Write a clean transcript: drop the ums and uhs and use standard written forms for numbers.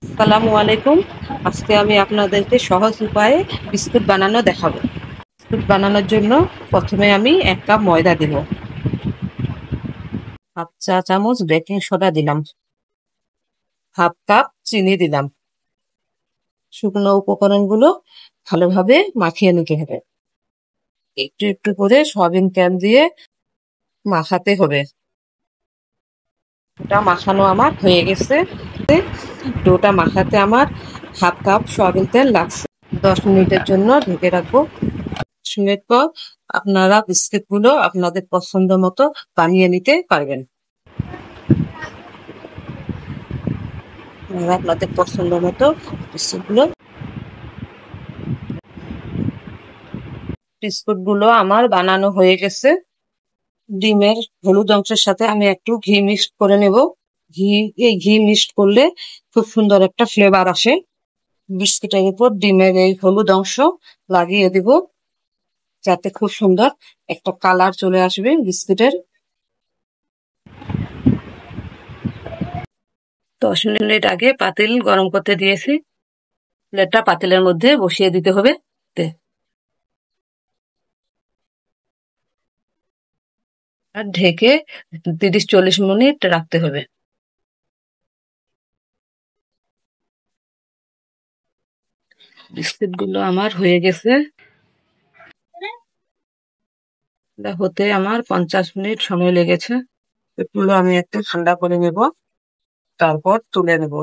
আসসালামু আলাইকুম। আজকে আমি আপনাদেরকে সহজ উপায়ে বিস্কুট বানানো দেখাবো। বিস্কুট বানানোর জন্য প্রথমে আমি 1 কাপ ময়দা দিব, হাফ চা চামচ বেকিং সোডা দিলাম, হাফ কাপ চিনি দিলাম। শুকনো উপকরণগুলো ভালোভাবে মাখিয়ে নিতে হবে। একটু একটু করে সয়াবিন তেল দিয়ে মাখাতে হবে। ওটা মাখানো আমার হয়ে গেছে। ডোটা মাখাতে আমার হাফ কাপ সয়াবিন তেল লাগছে। 10 মিনিটের জন্য ঢেকে রাখবো। 10 মিনিট পর আপনারা বিস্কিটগুলো আপনাদের পছন্দ মতো বানিয়ে নিতে পারবেন। আপনারা আপনাদের পছন্দ মতো বিস্কুটগুলো আমার বানানো হয়ে গেছে। ডিমের হলুদ অংশের সাথে আমি একটু ঘি মিক্সড করে নেব। ঘি এই ঘি মিক্সড করলে খুব সুন্দর একটা ফ্লেভার আসে। বিস্কুটের উপর ডিমের এই হলুদ অংশ লাগিয়ে দিব, যাতে খুব সুন্দর একটা কালার চলে আসবে বিস্কুটের। 10 মিনিট আগে পাতিল গরম করতে দিয়েছি। প্লেটটা পাতিলের মধ্যে বসিয়ে দিতে হবে। আর ঢেকে 30-40 মিনিট রাখতে হবে। বিস্কুটগুলো আমার হয়ে গেছে। এটা হতে আমার 50 মিনিট সময় লেগেছে। এগুলো আমি একটু ঠান্ডা করে নেব, তারপর তুলে নেব।